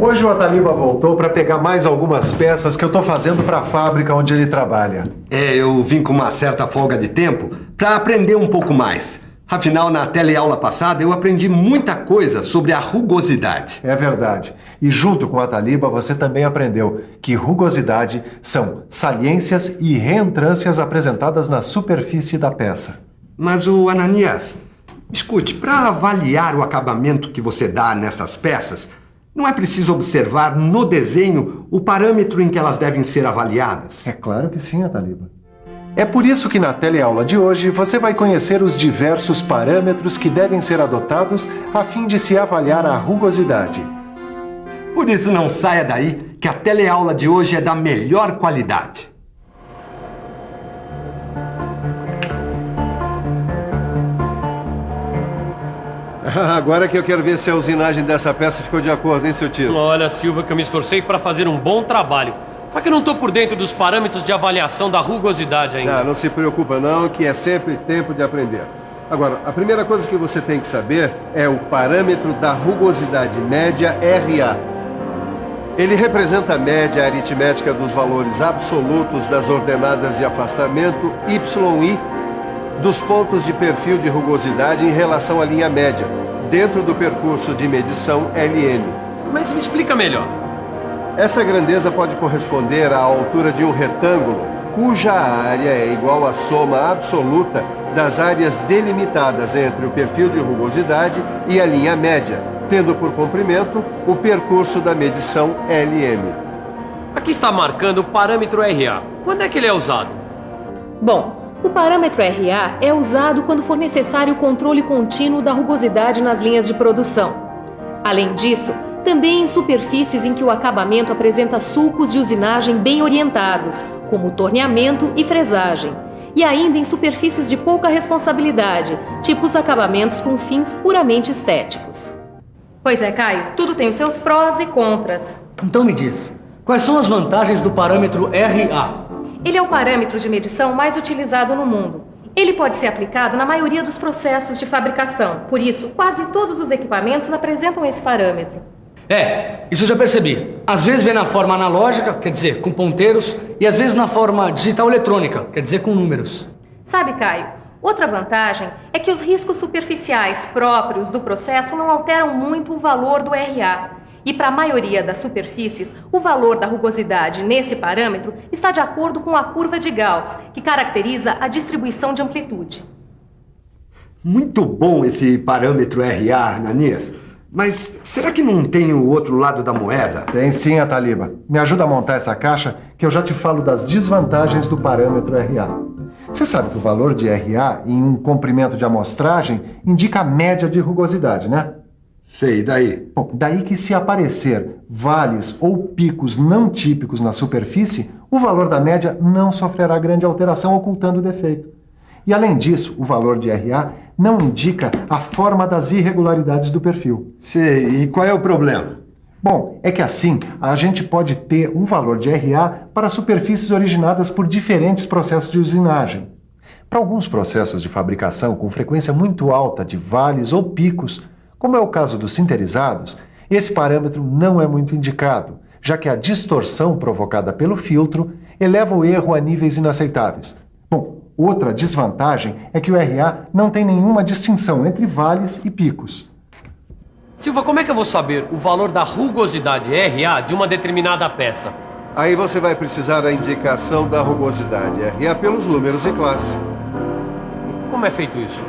Hoje o Ataliba voltou para pegar mais algumas peças que eu estou fazendo para a fábrica onde ele trabalha. Eu vim com uma certa folga de tempo para aprender um pouco mais. Afinal, na teleaula passada, eu aprendi muita coisa sobre a rugosidade. É verdade. E junto com o Ataliba, você também aprendeu que rugosidade são saliências e reentrâncias apresentadas na superfície da peça. Mas o Ananias, escute, para avaliar o acabamento que você dá nessas peças, não é preciso observar no desenho o parâmetro em que elas devem ser avaliadas? É claro que sim, Ataliba. É por isso que na teleaula de hoje você vai conhecer os diversos parâmetros que devem ser adotados a fim de se avaliar a rugosidade. Por isso não saia daí que a teleaula de hoje é da melhor qualidade. Agora que eu quero ver se a usinagem dessa peça ficou de acordo, hein, seu tio? Olha, Silva, que eu me esforcei para fazer um bom trabalho. Só que eu não estou por dentro dos parâmetros de avaliação da rugosidade ainda. Não se preocupa não, que é sempre tempo de aprender. Agora, a primeira coisa que você tem que saber é o parâmetro da rugosidade média RA. Ele representa a média aritmética dos valores absolutos das ordenadas de afastamento YI dos pontos de perfil de rugosidade em relação à linha média, dentro do percurso de medição LM. Mas me explica melhor. Essa grandeza pode corresponder à altura de um retângulo, cuja área é igual à soma absoluta das áreas delimitadas entre o perfil de rugosidade e a linha média, tendo por comprimento o percurso da medição LM. Aqui está marcando o parâmetro RA. Quando é que ele é usado? Bom, o parâmetro RA é usado quando for necessário o controle contínuo da rugosidade nas linhas de produção. Além disso, também em superfícies em que o acabamento apresenta sulcos de usinagem bem orientados, como torneamento e fresagem. E ainda em superfícies de pouca responsabilidade, tipo os acabamentos com fins puramente estéticos. Pois é, Caio, tudo tem os seus prós e contras. Então me diz, quais são as vantagens do parâmetro RA? Ele é o parâmetro de medição mais utilizado no mundo. Ele pode ser aplicado na maioria dos processos de fabricação. Por isso, quase todos os equipamentos apresentam esse parâmetro. Isso eu já percebi. Às vezes vem na forma analógica, quer dizer, com ponteiros, e às vezes na forma digital eletrônica, quer dizer, com números. Sabe, Caio, outra vantagem é que os riscos superficiais próprios do processo não alteram muito o valor do RA. E para a maioria das superfícies, o valor da rugosidade nesse parâmetro está de acordo com a curva de Gauss, que caracteriza a distribuição de amplitude. Muito bom esse parâmetro RA, Ananias. Mas será que não tem o outro lado da moeda? Tem sim, Ataliba. Me ajuda a montar essa caixa que eu já te falo das desvantagens do parâmetro RA. Você sabe que o valor de RA em um comprimento de amostragem indica a média de rugosidade, né? Sei, daí? Bom, daí que se aparecer vales ou picos não típicos na superfície, o valor da média não sofrerá grande alteração, ocultando o defeito. E além disso, o valor de RA não indica a forma das irregularidades do perfil. Sei, e qual é o problema? Bom, é que assim a gente pode ter um valor de RA para superfícies originadas por diferentes processos de usinagem. Para alguns processos de fabricação com frequência muito alta de vales ou picos, como é o caso dos sinterizados, esse parâmetro não é muito indicado, já que a distorção provocada pelo filtro eleva o erro a níveis inaceitáveis. Bom, outra desvantagem é que o RA não tem nenhuma distinção entre vales e picos. Silva, como é que eu vou saber o valor da rugosidade RA de uma determinada peça? Aí você vai precisar da indicação da rugosidade RA pelos números de classe. Como é feito isso?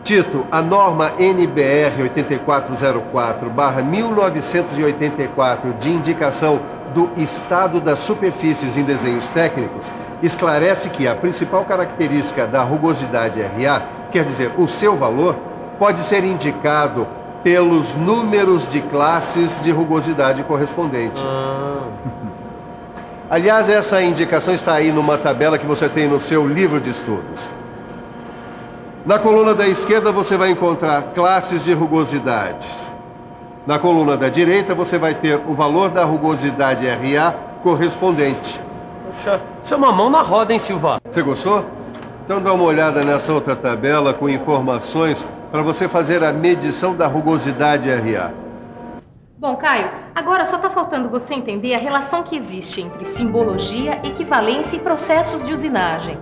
Tito, a norma NBR 8404/1984 de indicação do estado das superfícies em desenhos técnicos esclarece que a principal característica da rugosidade RA, quer dizer, o seu valor, pode ser indicado pelos números de classes de rugosidade correspondente. Aliás, essa indicação está aí numa tabela que você tem no seu livro de estudos. Na coluna da esquerda você vai encontrar classes de rugosidades. Na coluna da direita você vai ter o valor da rugosidade RA correspondente. Poxa, isso é uma mão na roda, hein, Silva? Você gostou? Então dá uma olhada nessa outra tabela com informações para você fazer a medição da rugosidade RA. Bom, Caio, agora só está faltando você entender a relação que existe entre simbologia, equivalência e processos de usinagem.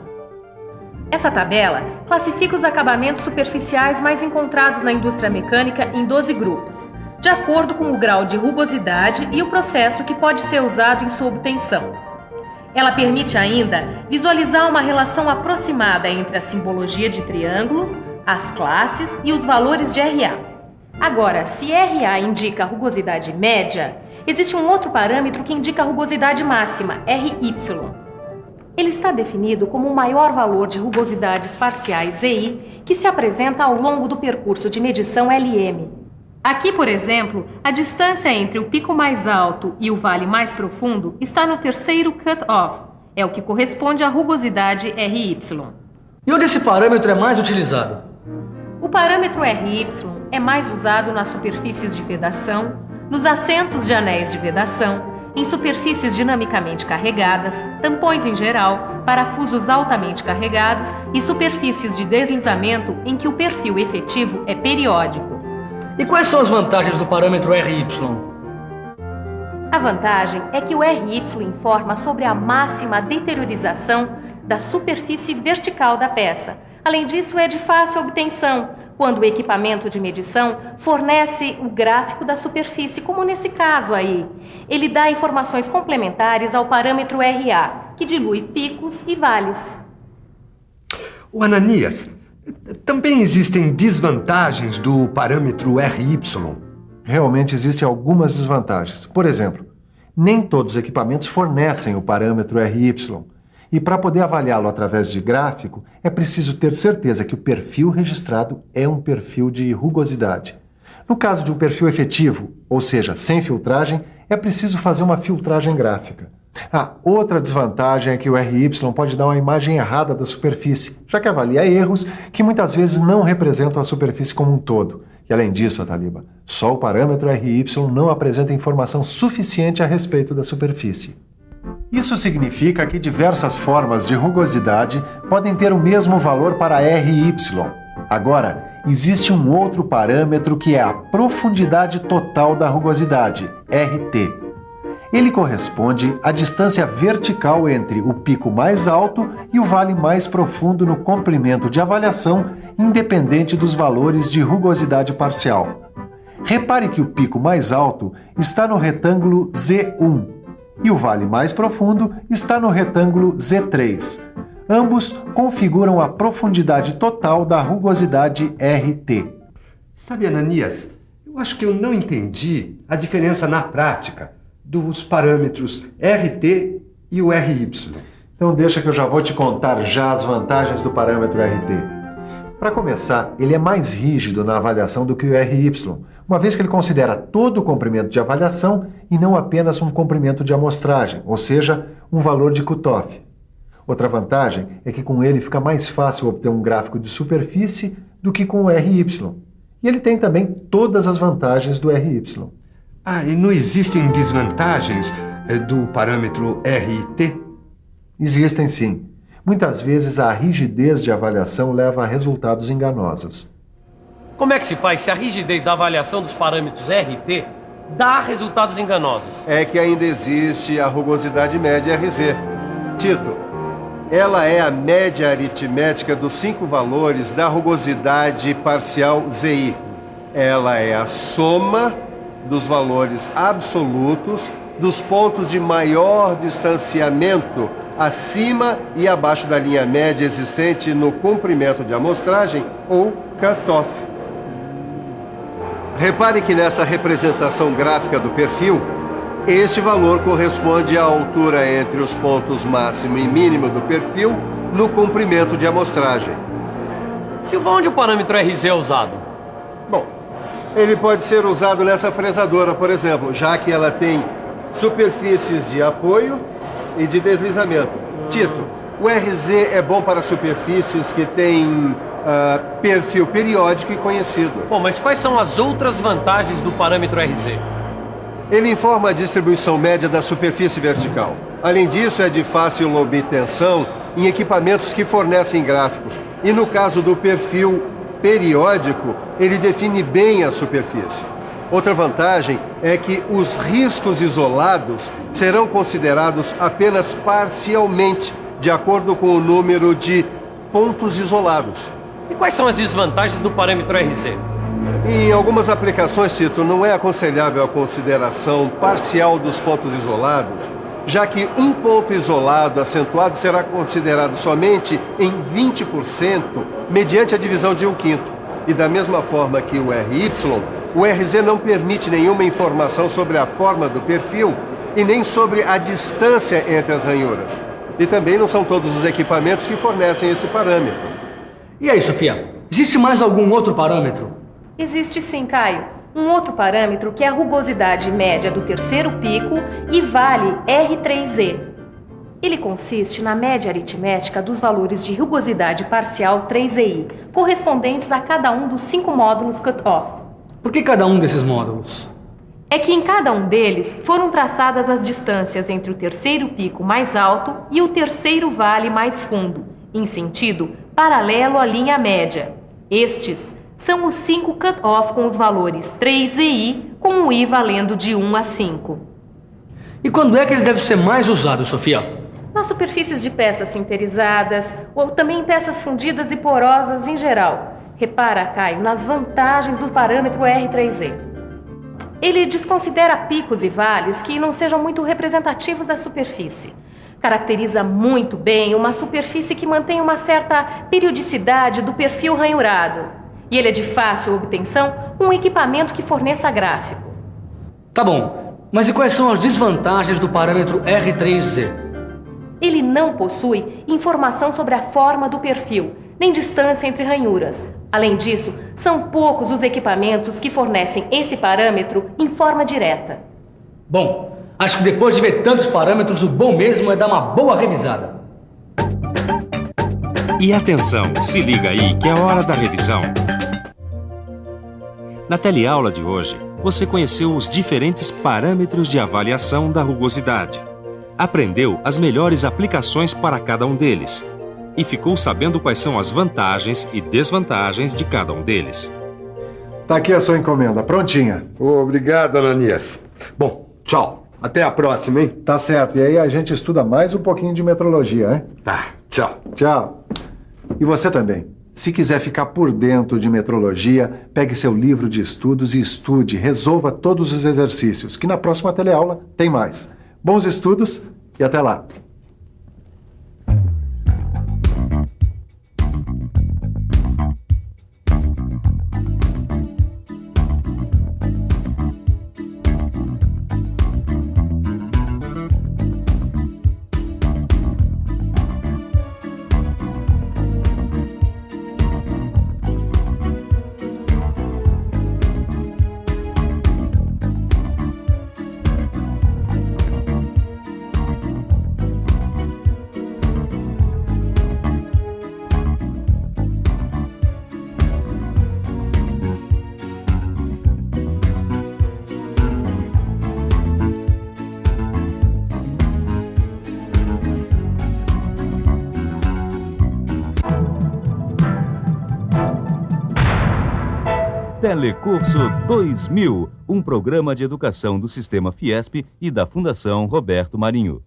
Essa tabela classifica os acabamentos superficiais mais encontrados na indústria mecânica em 12 grupos, de acordo com o grau de rugosidade e o processo que pode ser usado em sua obtenção. Ela permite ainda visualizar uma relação aproximada entre a simbologia de triângulos, as classes e os valores de RA. Agora, se RA indica a rugosidade média, existe um outro parâmetro que indica a rugosidade máxima, RY. Ele está definido como o maior valor de rugosidades parciais ZI que se apresenta ao longo do percurso de medição LM. Aqui, por exemplo, a distância entre o pico mais alto e o vale mais profundo está no terceiro cut-off. É o que corresponde à rugosidade RY. E onde esse parâmetro é mais utilizado? O parâmetro RY é mais usado nas superfícies de vedação, nos assentos de anéis de vedação, em superfícies dinamicamente carregadas, tampões em geral, parafusos altamente carregados e superfícies de deslizamento em que o perfil efetivo é periódico. E quais são as vantagens do parâmetro RY? A vantagem é que o RY informa sobre a máxima deteriorização da superfície vertical da peça. Além disso, é de fácil obtenção, quando o equipamento de medição fornece o gráfico da superfície, como nesse caso aí. Ele dá informações complementares ao parâmetro RA, que dilui picos e vales. O Ananias, também existem desvantagens do parâmetro RY? Realmente existem algumas desvantagens. Por exemplo, nem todos os equipamentos fornecem o parâmetro RY. E para poder avaliá-lo através de gráfico, é preciso ter certeza que o perfil registrado é um perfil de rugosidade. No caso de um perfil efetivo, ou seja, sem filtragem, é preciso fazer uma filtragem gráfica. Outra desvantagem é que o RY pode dar uma imagem errada da superfície, já que avalia erros que muitas vezes não representam a superfície como um todo. E além disso, Ataliba, só o parâmetro RY não apresenta informação suficiente a respeito da superfície. Isso significa que diversas formas de rugosidade podem ter o mesmo valor para RY. Agora, existe um outro parâmetro que é a profundidade total da rugosidade, RT. Ele corresponde à distância vertical entre o pico mais alto e o vale mais profundo no comprimento de avaliação, independente dos valores de rugosidade parcial. Repare que o pico mais alto está no retângulo Z1 e o vale mais profundo está no retângulo Z3. Ambos configuram a profundidade total da rugosidade RT. Sabe, Ananias, eu acho que eu não entendi a diferença na prática dos parâmetros RT e o RY. Então deixa que eu já vou te contar já as vantagens do parâmetro RT. Para começar, ele é mais rígido na avaliação do que o RY, uma vez que ele considera todo o comprimento de avaliação e não apenas um comprimento de amostragem, ou seja, um valor de cutoff. Outra vantagem é que com ele fica mais fácil obter um gráfico de superfície do que com o RY. E ele tem também todas as vantagens do RY. E não existem desvantagens do parâmetro RT? Existem sim. Muitas vezes a rigidez de avaliação leva a resultados enganosos. Como é que se faz se a rigidez da avaliação dos parâmetros RT dá resultados enganosos? É que ainda existe a rugosidade média RZ. Tito, ela é a média aritmética dos 5 valores da rugosidade parcial ZI. Ela é a soma dos valores absolutos dos pontos de maior distanciamento acima e abaixo da linha média existente no comprimento de amostragem ou cutoff. Repare que nessa representação gráfica do perfil, este valor corresponde à altura entre os pontos máximo e mínimo do perfil no comprimento de amostragem. Silva, onde o parâmetro RZ é usado? Bom, ele pode ser usado nessa fresadora, por exemplo, já que ela tem superfícies de apoio e de deslizamento. Tito, o RZ é bom para superfícies que têm perfil periódico e conhecido. Bom, mas quais são as outras vantagens do parâmetro RZ? Ele informa a distribuição média da superfície vertical. Além disso, é de fácil obtenção em equipamentos que fornecem gráficos. E no caso do perfil periódico, ele define bem a superfície. Outra vantagem é que os riscos isolados serão considerados apenas parcialmente, de acordo com o número de pontos isolados. E quais são as desvantagens do parâmetro RZ? Em algumas aplicações, Tito, não é aconselhável a consideração parcial dos pontos isolados, já que um ponto isolado acentuado será considerado somente em 20% mediante a divisão de 1/5. E da mesma forma que o RY, o RZ não permite nenhuma informação sobre a forma do perfil e nem sobre a distância entre as ranhuras. E também não são todos os equipamentos que fornecem esse parâmetro. E aí, Sofia? Existe mais algum outro parâmetro? Existe sim, Caio. Um outro parâmetro que é a rugosidade média do terceiro pico e vale R3Z. Ele consiste na média aritmética dos valores de rugosidade parcial 3EI, correspondentes a cada um dos 5 módulos cut-off. Por que cada um desses módulos? É que em cada um deles foram traçadas as distâncias entre o terceiro pico mais alto e o terceiro vale mais fundo, em sentido paralelo à linha média. Estes são os 5 cut-off com os valores 3EI, com o I valendo de 1 a 5. E quando é que ele deve ser mais usado, Sofia? Nas superfícies de peças sinterizadas ou também em peças fundidas e porosas em geral. Repara, Caio, nas vantagens do parâmetro R3Z. Ele desconsidera picos e vales que não sejam muito representativos da superfície. Caracteriza muito bem uma superfície que mantém uma certa periodicidade do perfil ranhurado. E ele é de fácil obtenção com um equipamento que forneça gráfico. Tá bom, mas e quais são as desvantagens do parâmetro R3Z? Ele não possui informação sobre a forma do perfil, nem distância entre ranhuras. Além disso, são poucos os equipamentos que fornecem esse parâmetro em forma direta. Bom, acho que depois de ver tantos parâmetros, o bom mesmo é dar uma boa revisada. E atenção, se liga aí que é hora da revisão. Na teleaula de hoje, você conheceu os diferentes parâmetros de avaliação da rugosidade. Aprendeu as melhores aplicações para cada um deles e ficou sabendo quais são as vantagens e desvantagens de cada um deles. Tá aqui a sua encomenda, prontinha. Obrigado, Ananias. Bom, tchau. Até a próxima, hein? Tá certo, e aí a gente estuda mais um pouquinho de metrologia, hein? Tá, tchau. Tchau. E você também. Se quiser ficar por dentro de metrologia, pegue seu livro de estudos e estude, resolva todos os exercícios, que na próxima teleaula tem mais. Bons estudos e até lá! Telecurso 2000, um programa de educação do Sistema Fiesp e da Fundação Roberto Marinho.